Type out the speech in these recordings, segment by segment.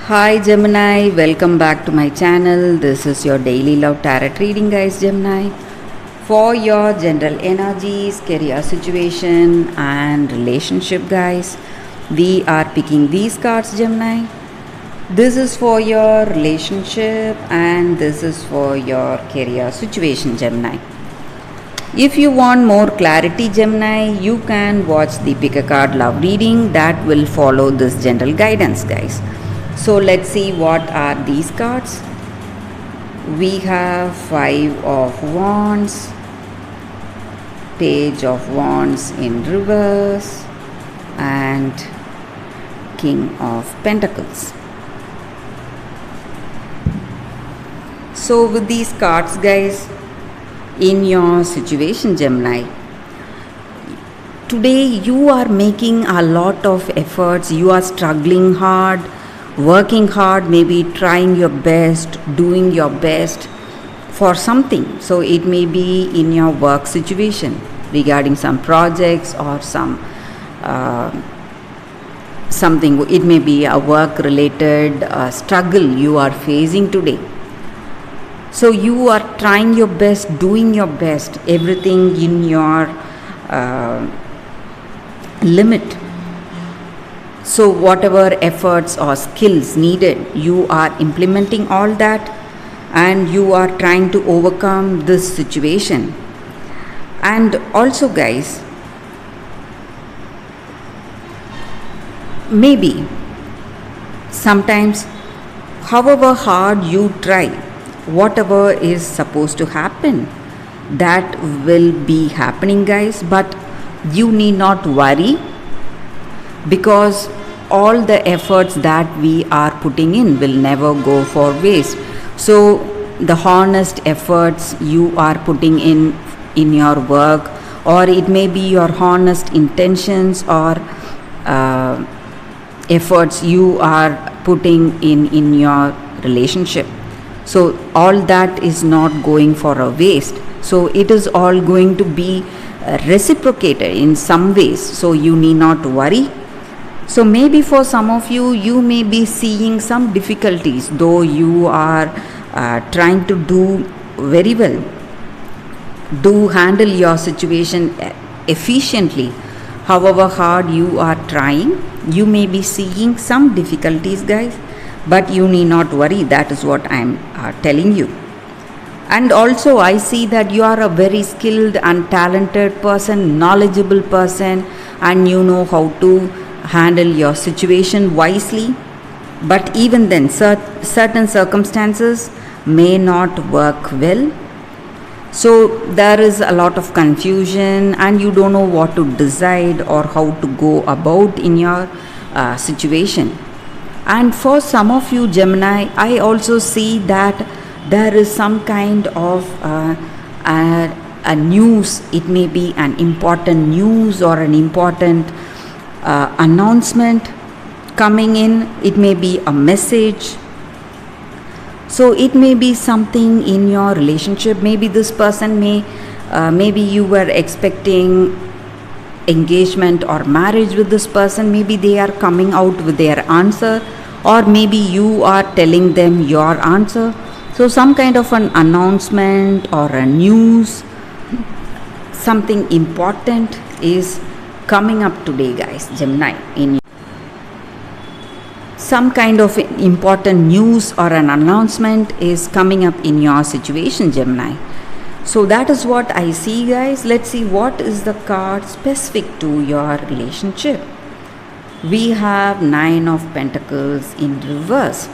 Hi Gemini, welcome back to my channel. This is your daily love tarot reading, guys. Gemini, for your general energies, career situation, and relationship, guys. We are picking these cards, Gemini. This is for your relationship, and this is for your career situation, Gemini. If you want more clarity, Gemini, you can watch the pick a card love reading that will follow this general guidance, guys. So let's see what are these cards. We have Five of Wands, Page of Wands in reverse, and King of Pentacles. So with these cards, guys, in your situation, Gemini, today you are making a lot of efforts. You are struggling hard, working hard, maybe trying your best, doing your best for something. So it may be in your work situation regarding some projects or something. It may be a work related struggle you are facing today. So you are trying your best, doing your best, everything in your limit. So whatever efforts or skills needed, you are implementing all that, and you are trying to overcome this situation. And also, guys, maybe sometimes, however hard you try, whatever is supposed to happen, that will be happening, guys. But you need not worry, because all the efforts that we are putting in will never go for waste. So the honest efforts you are putting in your work, or it may be your honest intentions or efforts you are putting in your relationship, so all that is not going for a waste. So it is all going to be reciprocated in some ways, so you need not worry. So maybe for some of you, you may be seeing some difficulties, though you are trying to do very well, do handle your situation efficiently. However hard you are trying, you may be seeing some difficulties, guys, but you need not worry. That is what I am telling you. And also I see that you are a very skilled and talented person, knowledgeable person, and you know how to handle your situation wisely. But even then, certain circumstances may not work well. So there is a lot of confusion, and you don't know what to decide or how to go about in your situation. And for some of you, Gemini, I also see that there is some kind of a news. It may be an important news or an important announcement coming in. It may be a message. So it may be something in your relationship. Maybe this person maybe you were expecting engagement or marriage with this person. Maybe they are coming out with their answer, or maybe you are telling them your answer. So some kind of an announcement or a news, something important is coming up today, guys, Gemini. In some kind of important news or an announcement is coming up in your situation, Gemini. So that is what I see, guys. Let's see what is the card specific to your relationship. We have Nine of Pentacles in reverse.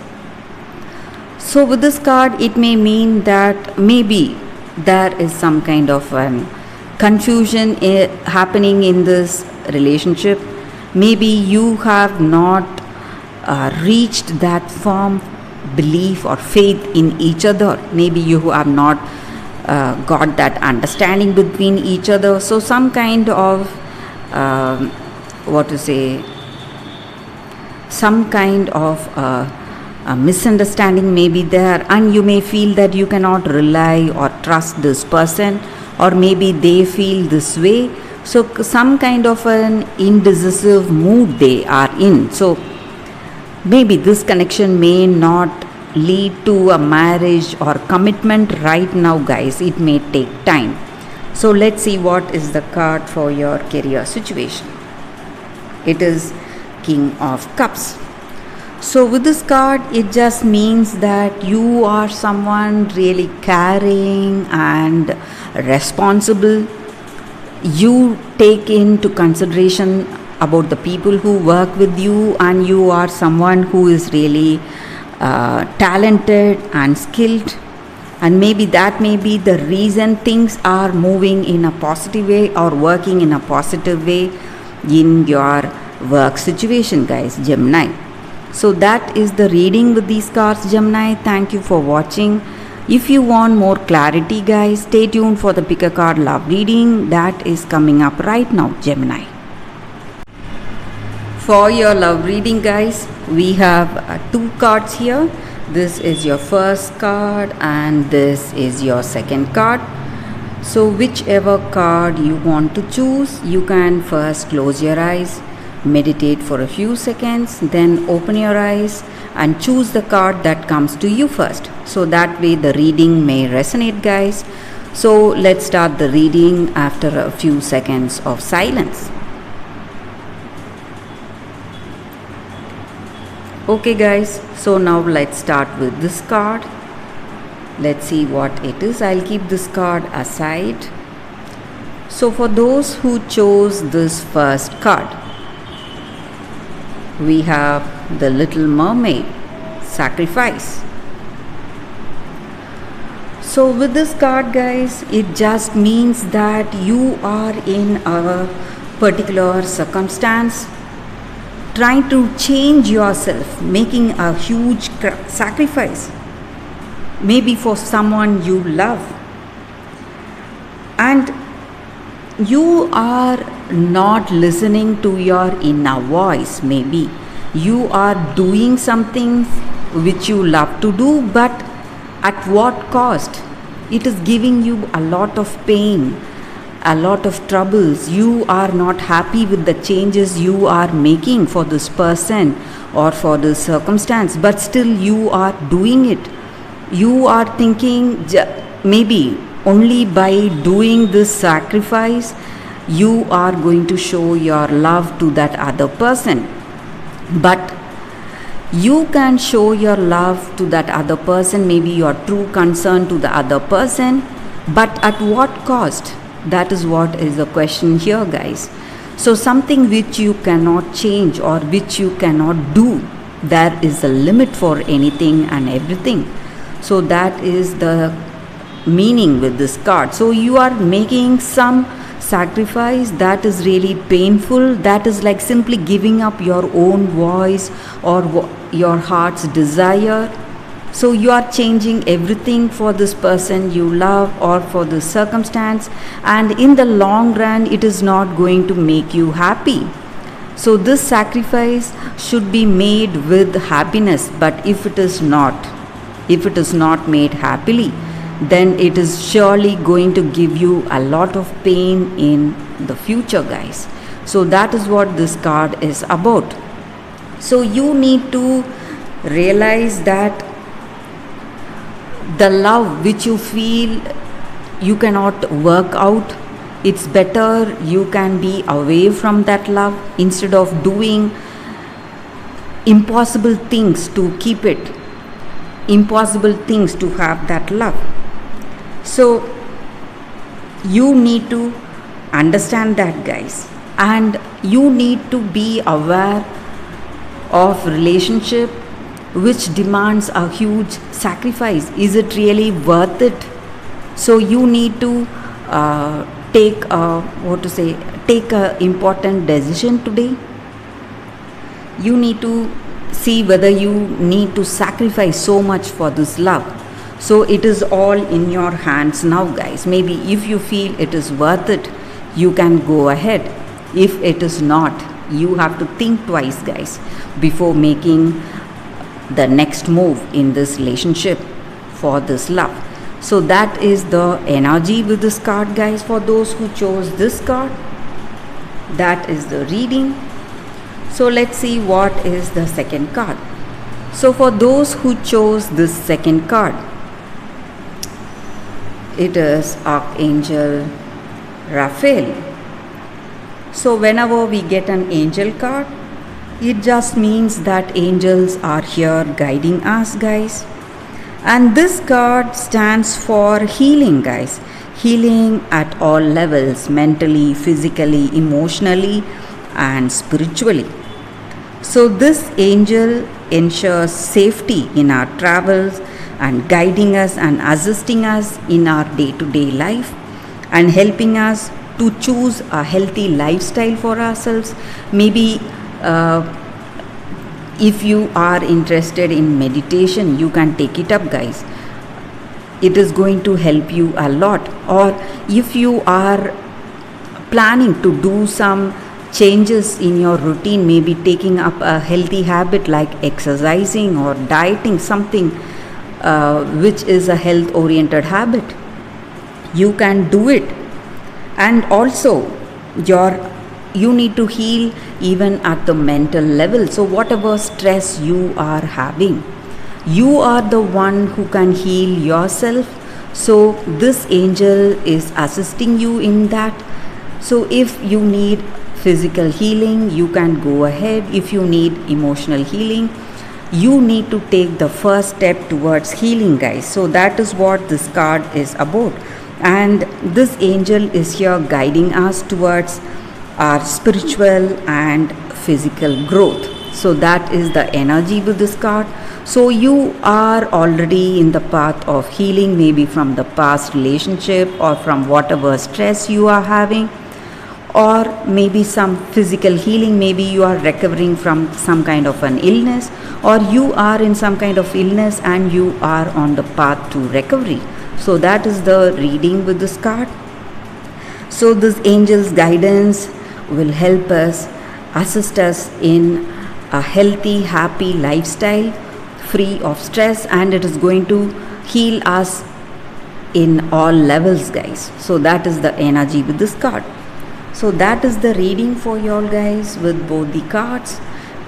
So with this card, it may mean that maybe there is some kind of confusion happening in this relationship. Maybe you have not reached that firm belief or faith in each other. Maybe you have not got that understanding between each other. So some kind of some kind of a misunderstanding may be there, and you may feel that you cannot rely or trust this person, or maybe they feel this way. So some kind of an indecisive mood they are in. So Maybe this connection may not lead to a marriage or commitment right now, guys. It may take time. So let's see what is the card for your career situation. It is King of Cups. So with this card, it just means that you are someone really caring and responsible. You take into consideration about the people who work with you, and you are someone who is really talented and skilled, and maybe that may be the reason things are moving in a positive way or working in a positive way in your work situation, guys, Gemini. So that is the reading with these cards, Gemini. Thank you for watching. If you want more clarity, guys, stay tuned for the pick a card love reading that is coming up right now, Gemini. For your love reading, guys, we have two cards here. This is your first card and this is your second card. So whichever card you want to choose, you can first close your eyes, meditate for a few seconds, then open your eyes and choose the card that comes to you first. So that way the reading may resonate, guys. So let's start the reading after a few seconds of silence. Okay, guys, so now let's start with this card. Let's see what it is. I'll keep this card aside. So for those who chose this first card, we have the Little Mermaid, Sacrifice. So with this card, guys, it just means that you are in a particular circumstance, trying to change yourself, making a huge sacrifice, maybe for someone you love, and you are not listening to your inner voice. Maybe you are doing something which you love to do, but at what cost? It is giving you a lot of pain, a lot of troubles. You are not happy with the changes you are making for this person or for this circumstance, but still you are doing it. You are thinking maybe only by doing this sacrifice you are going to show your love to that other person. But you can show your love to that other person, maybe your true concern to the other person, but at what cost? That is what is the question here, guys. So something which you cannot change or which you cannot do, there is a limit for anything and everything. So that is the meaning with this card. So you are making some sacrifice that is really painful, that is like simply giving up your own voice or your heart's desire. So you are changing everything for this person you love or for this circumstance, and in the long run it is not going to make you happy. So this sacrifice should be made with happiness, but if it is not made happily, then it is surely going to give you a lot of pain in the future, guys. So that is what this card is about. So you need to realize that the love which you feel you cannot work out, it's better you can be away from that love instead of doing impossible things to keep it, impossible things to have that love. So you need to understand that, guys, and you need to be aware of relationship which demands a huge sacrifice. Is it really worth it? So you need to take a important decision today. You need to see whether you need to sacrifice so much for this love. So it is all in your hands now, guys. Maybe if you feel it is worth it, you can go ahead. If it is not, you have to think twice, guys, before making the next move in this relationship for this love. So that is the energy with this card, guys, for those who chose this card. That is the reading. So let's see what is the second card. So for those who chose this second card, it is Archangel Raphael. So whenever we get an angel card, it just means that angels are here guiding us, guys. And this card stands for healing, guys. Healing at all levels, mentally, physically, emotionally, and spiritually. So this angel ensures safety in our travels and guiding us and assisting us in our day-to-day life and helping us to choose a healthy lifestyle for ourselves. Maybe if you are interested in meditation, you can take it up, guys. It is going to help you a lot. Or if you are planning to do some changes in your routine, maybe taking up a healthy habit like exercising or dieting, something which is a health oriented habit, you can do it. And also you need to heal even at the mental level. So whatever stress you are having, you are the one who can heal yourself. So this angel is assisting you in that. So if you need physical healing, you can go ahead. If you need emotional healing, you need to take the first step towards healing, guys. So that is what this card is about. And this angel is here guiding us towards our spiritual and physical growth. So that is the energy with this card. So you are already in the path of healing, maybe from the past relationship or from whatever stress you are having, or maybe some physical healing. Maybe you are recovering from some kind of an illness, or you are in some kind of illness and you are on the path to recovery. So that is the reading with this card. So this angel's guidance will help us, assist us in a healthy, happy lifestyle free of stress, and it is going to heal us in all levels, guys. So that is the energy with this card. So that is the reading for you all, guys, with both the cards.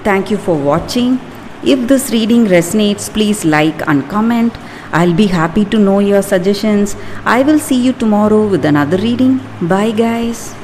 Thank you for watching. If this reading resonates, please like and comment. I'll be happy to know your suggestions. I will see you tomorrow with another reading. Bye, guys.